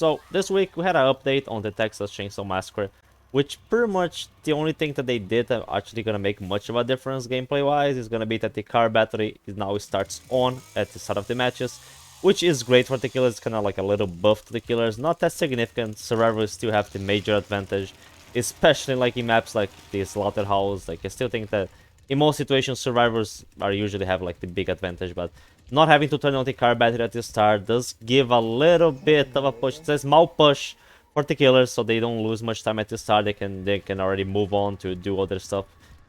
So this week we had an update on the Texas Chainsaw Massacre, which pretty much the only thing that they did that actually gonna make much of a difference gameplay wise is gonna be that the car battery now starts on at the start of the matches, which is great for the killers. It's kind of like a little buff to the killers, not that significant. Survivors still have the major advantage, especially like in maps like the Slaughterhouse. Like I still think that in most situations survivors are usually have like the big advantage, but not having to turn on the car battery at the start does give a little bit of a push. It's a small push for the killers, so they don't lose much time at the start. They can already move on to do other stuff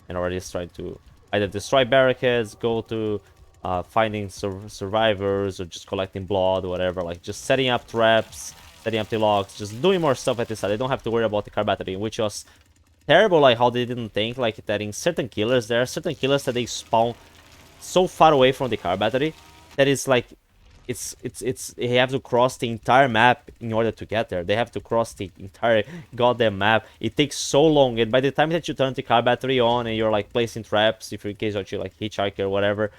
and already try to either destroy barricades, go to finding survivors, or just collecting blood, or whatever. Like just setting up traps, setting up the locks, just doing more stuff at the start. They don't have to worry about the car battery, which was terrible. Like how they didn't think like that in certain killers. There are certain killers that they spawn so far away from the car battery that is like they have to cross the entire map in order to get there. They have to cross the entire goddamn map. It takes so long, and by the time that you turn the car battery on and you're like placing traps, if in case you like hitchhike or whatever,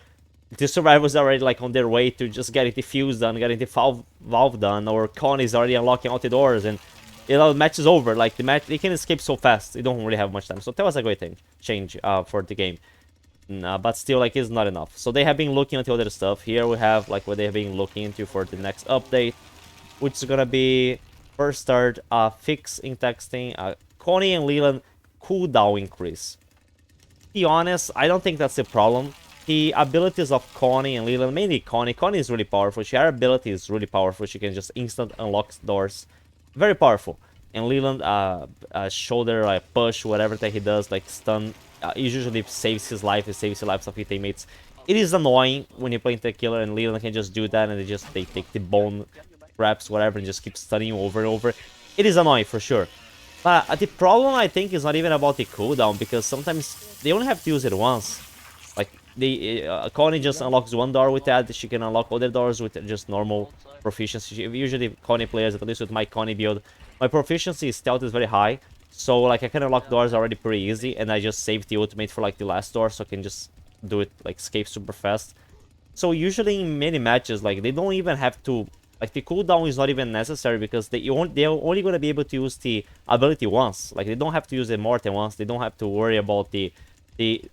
the survivors are already like on their way to just getting the fuse done, getting the valve done, or Connie is already unlocking all the doors, and the match is over. Like the match, they can escape so fast. They don't really have much time. So that was a great thing, change for the game. But still, like, it's not enough. So they have been looking into other stuff. Here we have like what they have been looking into for the next update, which is gonna be first start fix in texting Connie and Leland cooldown increase. To be honest, I don't think that's the problem. The abilities of Connie and Leland, mainly Connie. Connie is really powerful. Her ability is really powerful. She can just instant unlock doors. Very powerful. And Leland, shoulder push, whatever that he does, like stun, it usually saves his life. It saves the lives of his teammates. It is annoying when you play the killer and Leland can just do that, and they take the bone traps, whatever, and just keep stunning you over and over. It is annoying for sure. But the problem, I think, is not even about the cooldown, because sometimes they only have to use it once. Like, Connie just unlocks one door with that. She can unlock other doors with just normal proficiency. Usually, Connie players, at least with my Connie build, my proficiency stealth is very high. So, like, I can unlock doors already pretty easy, and I just save the ultimate for, like, the last door, so I can just do it, like, escape super fast. So, usually in many matches, like, they don't even have to... Like, the cooldown is not even necessary, because they're only going to be able to use the ability once. Like, they don't have to use it more than once. They don't have to worry about the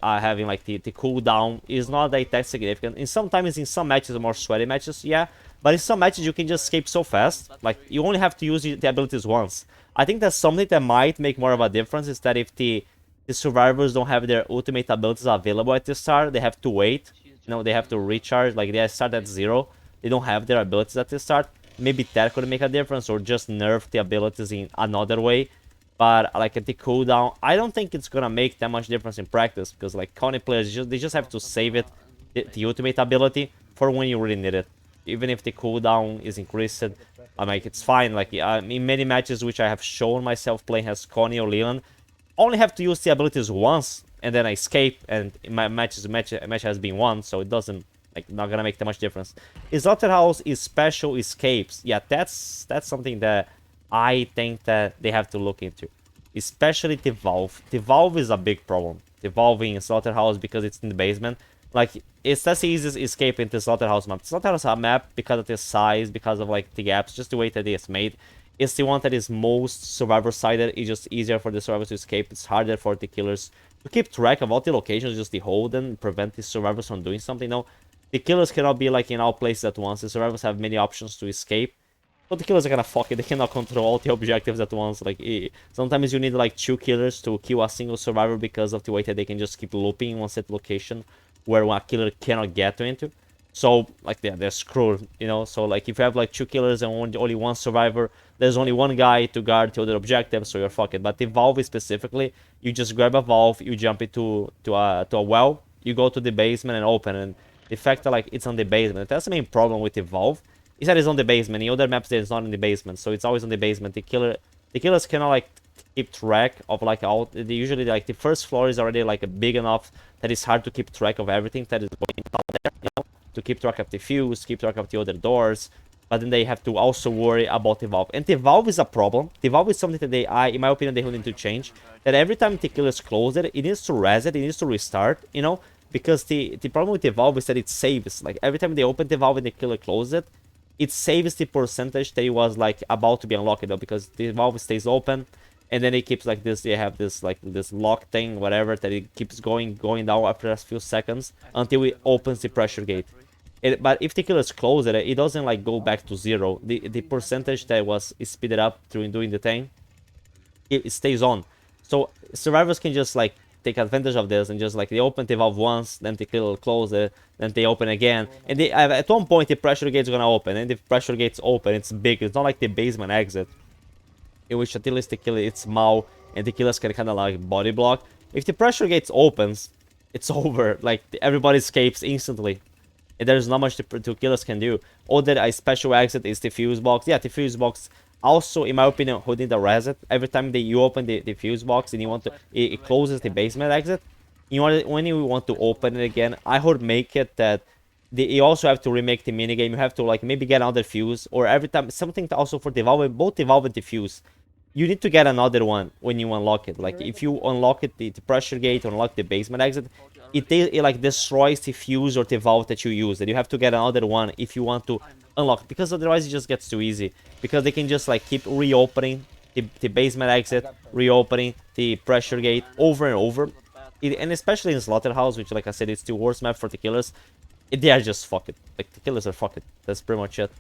having, like, the cooldown. Is not that significant. And sometimes in some matches, more sweaty matches, yeah. But in some matches, you can just escape so fast. Like, you only have to use the abilities once. I think that's something that might make more of a difference, is that if the survivors don't have their ultimate abilities available at the start, they have to wait. You know, they have to recharge. Like, they start at 0. They don't have their abilities at the start. Maybe that could make a difference, or just nerf the abilities in another way. But like at the cooldown, I don't think it's gonna make that much difference in practice, because like Connie players, they just have to save it, the ultimate ability, for when you really need it. Even if the cooldown is increased, I'm like, it's fine. Like in many matches which I have shown myself playing as Connie or Leland, only have to use the abilities once, and then I escape, and my match has been won, so it doesn't, like, not gonna make that much difference. Slaughterhouse is special escapes. Yeah, that's something that I think that they have to look into, especially the valve. The valve is a big problem. The valve in Slaughterhouse, because it's in the basement. Like, it's that's the easiest escape in the Slaughterhouse map. The Slaughterhouse map, because of the size, because of like the gaps, just the way that it's made, it's the one that is most survivor-sided. It's just easier for the survivors to escape. It's harder for the killers to keep track of all the locations, just the hold and prevent the survivors from doing something. No, the killers cannot be like in all places at once. The survivors have many options to escape. But the killers are kind of fuck it. They cannot control all the objectives at once. Like, sometimes you need like 2 killers to kill a single survivor, because of the way that they can just keep looping in one set location where one killer cannot get into. So, like, they're screwed, you know? So, like, if you have like 2 killers and only 1 survivor, there's only 1 guy to guard the other objective, so you're fucked. But the valve specifically, you just grab a valve, you jump into a well, you go to the basement and open, and the fact that like it's on the basement, that's the main problem with the valve. Is that it's on the basement. In other maps, it's not in the basement, so it's always on the basement. The killers cannot like keep track of like all. They usually, like, the first floor is already like big enough that it's hard to keep track of everything that is going down there. You know, to keep track of the fuse, keep track of the other doors. But then they have to also worry about the valve, and the valve is a problem. The valve is something that in my opinion, they will need to change. That every time the killers close it, it needs to reset, it needs to restart. You know, because the problem with the valve is that it saves. Like, every time they open the valve and the killer closes it, it saves the percentage that it was like about to be unlocked though, because the valve stays open, and then it keeps like this. They have this like this lock thing, whatever, that it keeps going down after a few seconds until it opens the pressure gate. But if the killers close it, it doesn't like go back to zero. The percentage that was speeded up during doing the thing, it stays on. So survivors can just like take advantage of this and just like they open the valve once, then the killer close it, then they open again, and they at one point the pressure gate's gonna open, and if pressure gate's open, it's big. It's not like the basement exit, in which at least the killer it's small and the killers can kind of like body block. If the pressure gates opens, it's over. Like everybody escapes instantly, and there's not much the killers can do. All that a special exit is the fuse box. Yeah, the fuse box also, in my opinion, holding the reset. Every time that you open the fuse box and you want to, it closes the basement exit. When you want to open it again, I would make it that you also have to remake the minigame. You have to like maybe get another fuse, or every time something also for the valve, both the valve and the fuse. You need to get another one when you unlock it. Like if you unlock it, the pressure gate, unlock the basement exit, it like destroys the fuse or the valve that you use. And you have to get another one if you want to unlock, because otherwise it just gets too easy. Because they can just like keep reopening the basement exit, reopening the pressure gate over and over. And especially in Slaughterhouse, which like I said, it's the worst map for the killers. They are just fucked. Like the killers are fucked. That's pretty much it.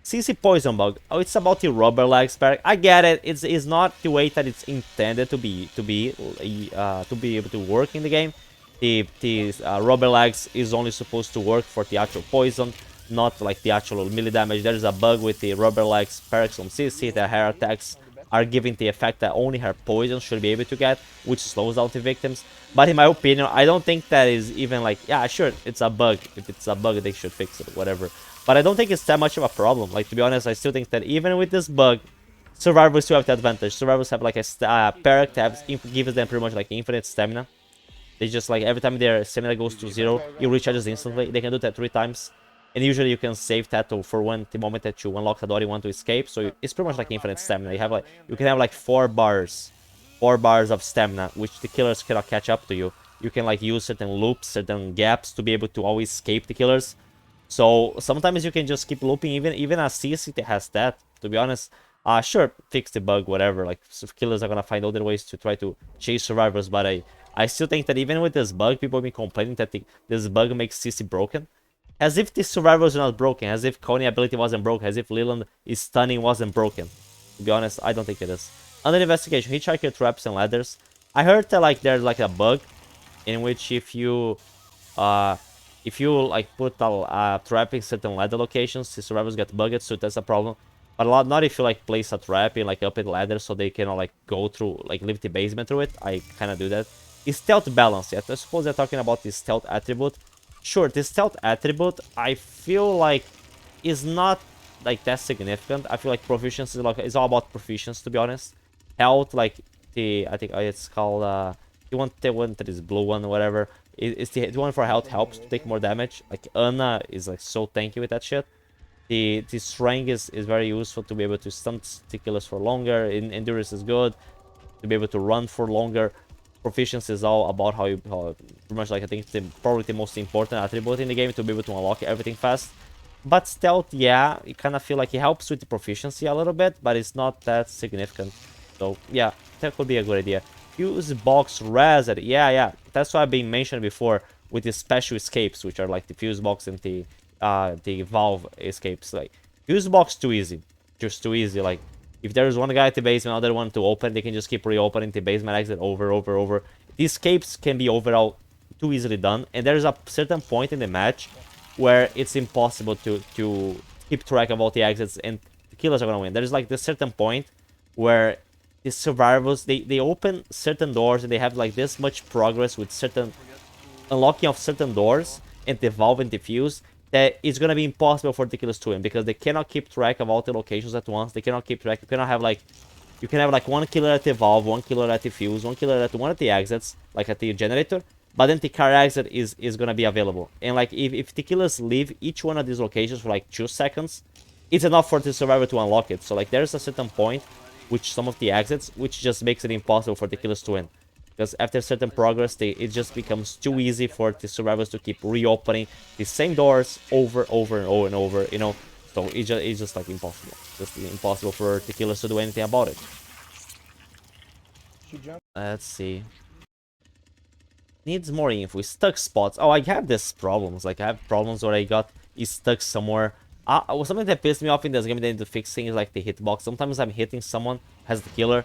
CC Poison Bug. Oh, it's about the rubber legs perk. I get it. It's not the way that it's intended to be able to work in the game. The rubber legs is only supposed to work for the actual poison, not like the actual melee damage. There's a bug with the rubber legs perks on CC that her attacks are giving the effect that only her poison should be able to get, which slows down the victims. But in my opinion, I don't think that is even like, yeah, sure, it's a bug. If it's a bug, they should fix it, whatever. But I don't think it's that much of a problem. Like, to be honest, I still think that even with this bug, survivors still have the advantage. Survivors have like a perk that gives them pretty much like infinite stamina. They just like, every time their stamina goes to 0, it recharges instantly. They can do that 3 times. And usually you can save that for when the moment that you unlock the door you want to escape. So it's pretty much like infinite stamina. You can have like 4 bars of stamina, which the killers cannot catch up to you. You can like use certain loops, certain gaps to be able to always escape the killers. So sometimes you can just keep looping. Even a CC has that, to be honest. Sure, fix the bug, whatever. Like, killers are gonna find other ways to try to chase survivors. But I still think that even with this bug, people have been complaining that this bug makes CC broken. As if the survivors are not broken. As if Coney ability wasn't broken. As if Leland is stunning wasn't broken. To be honest, I don't think it is. Under investigation, hitchhiker traps and ladders. I heard that like there's like a bug in which if you like put a trap in certain ladder locations, the survivors get bugged, so that's a problem. But not if you like place a trap in like up in ladder so they can like go through, like leave the basement through it. I kind of do that. Is stealth balance yet? I suppose they're talking about the stealth attribute. Sure, the stealth attribute I feel like is not like that significant. I feel like proficiency it's all about proficiency, to be honest. Health, like I think it's called the one that is blue one or whatever. It's the one for health helps to take more damage. Like Anna is like so tanky with that shit. The strength is very useful to be able to stun the killers for longer. Endurance is good to be able to run for longer. Proficiency is all about how pretty much like I think probably the most important attribute in the game to be able to unlock everything fast. But stealth, yeah, you kind of feel like it helps with the proficiency a little bit, but it's not that significant. So yeah, that could be a good idea. Fuse box reset, yeah, that's what I've been mentioned before with the special escapes, which are like the fuse box and the valve escapes. Like fuse box too easy, just too easy. Like if there's one guy at the basement, another one to open, they can just keep reopening the basement exit over. The escapes can be overall too easily done, and there's a certain point in the match where it's impossible to keep track of all the exits, and the killers are gonna win. There's like this certain point where the survivors they open certain doors and they have like this much progress with certain unlocking of certain doors and the valve and the fuse that it's gonna be impossible for the killers to win, because they cannot keep track of all the locations at once. They cannot keep track. You can have like one killer at the valve, one killer at the fuse, one killer at one of the exits, like at the generator, but then the car exit is gonna be available. And like if the killers leave each one of these locations for like 2 seconds, it's enough for the survivor to unlock it. So like there's a certain point which some of the exits which just makes it impossible for the killers to win, because after certain progress it just becomes too easy for the survivors to keep reopening the same doors over and over, you know. So it's just like impossible. Just impossible for the killers to do anything about it. Let's see. Needs more info. Stuck spots. Oh, I have these problems. Like, I have problems where I got stuck somewhere. Something that pissed me off in this game that I need to fix things like the hitbox. Sometimes I'm hitting someone, has the killer.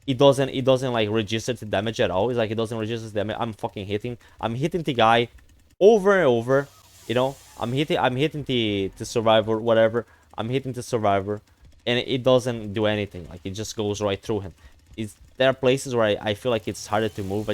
It doesn't like register the damage at all. It's like it doesn't register the damage. I'm fucking hitting. I'm hitting the guy over and over. You know, I'm hitting the survivor, whatever. I'm hitting the survivor, and it doesn't do anything. Like, it just goes right through him. There are places where I feel like it's harder to move.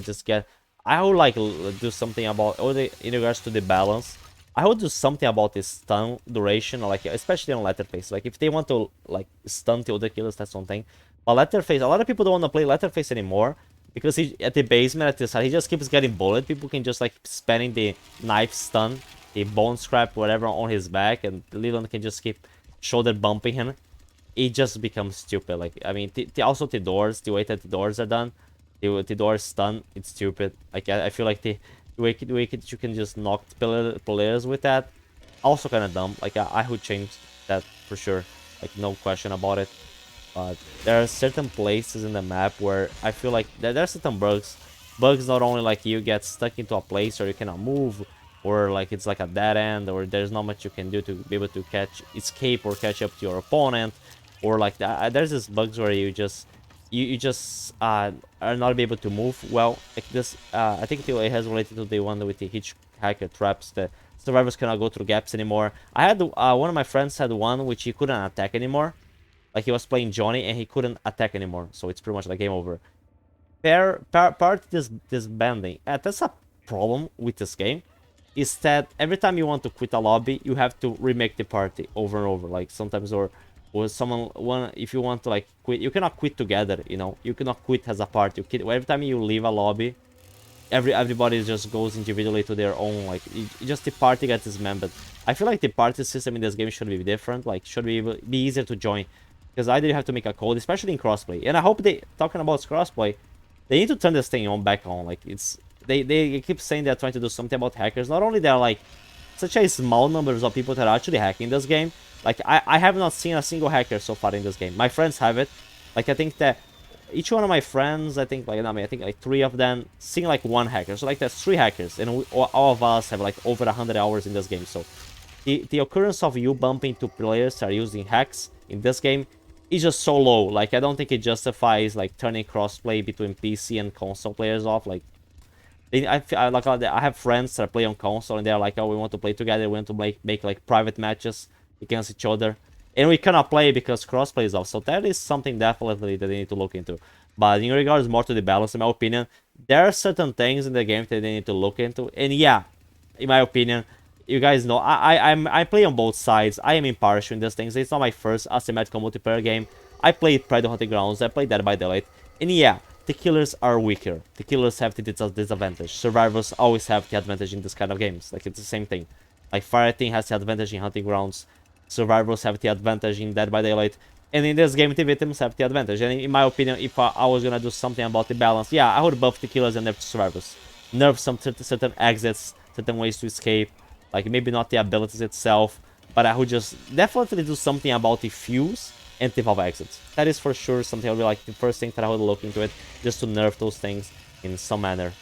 I would like do something about in regards to the balance. I would do something about the stun duration, like especially on Letterface. Like, if they want to like stun the other killers, that's one thing. But Letterface, a lot of people don't want to play Letterface anymore because at the basement at the side he just keeps getting bullet. People can just like spamming the knife stun, the bone scrap, whatever on his back, and Leland can just keep shoulder bumping him. It just becomes stupid. Like, I mean, also the doors, the way that the doors are done, the doors stun, it's stupid. Like, I feel like the way that you can just knock players with that, also kind of dumb. Like, I would change that for sure. Like, no question about it. But there are certain places in the map where I feel like there are certain bugs. Bugs not only like you get stuck into a place or you cannot move, or like it's like a dead end, or there's not much you can do to be able to escape or catch up to your opponent, or like there's this bugs where you just are not able to move well. Like this, I think it has related to the one with the hitchhiker traps. The survivors cannot go through gaps anymore. I had one of my friends had one which he couldn't attack anymore. Like, he was playing Johnny and he couldn't attack anymore, so it's pretty much like game over. Part this bending. That's a problem with this game. Is that every time you want to quit a lobby, you have to remake the party over and over. Like, sometimes or if you want to like quit, you cannot quit together. You know, you cannot quit as a party. Every time you leave a lobby, everybody just goes individually to their own. Like, just the party gets dismembered. I feel like the party system in this game should be different. Like, should be easier to join. Because either you have to make a code, especially in crossplay. And I hope talking about crossplay, they need to turn this thing back on. Like, they keep saying they're trying to do something about hackers. Not only they're like such a small numbers of people that are actually hacking this game. Like, I have not seen a single hacker so far in this game. My friends have it. Like, I think that each one of my friends, I think like 3 of them seen like 1 hacker. So like that's 3 hackers, and all of us have like over 100 hours in this game. So the occurrence of you bumping to players that are using hacks in this game is just so low. Like, I don't think it justifies like turning crossplay between PC and console players off. Like, I have friends that play on console and they're like, oh, we want to play together, we want to make like private matches against each other, and we cannot play because crossplay is off. So that is something definitely that they need to look into. But in regards more to the balance, in my opinion, there are certain things in the game that they need to look into. And yeah, in my opinion, you guys know I play on both sides. I am impartial in these things. It's not my first asymmetrical multiplayer game. I played Pride of Hunting Grounds, I played Dead by Daylight, and yeah, the killers are weaker. The killers have the disadvantage. Survivors always have the advantage in this kind of games. Like, it's the same thing. Like, Fireteam has the advantage in Hunting Grounds. Survivors have the advantage in Dead by Daylight. And in this game, the victims have the advantage. And in my opinion, if I was gonna do something about the balance, yeah, I would buff the killers and nerf the survivors. Nerf some certain exits, certain ways to escape. Like, maybe not the abilities itself, but I would just definitely do something about the fuse and the valve exits. That is for sure something I would be like the first thing that I would look into it, just to nerf those things in some manner.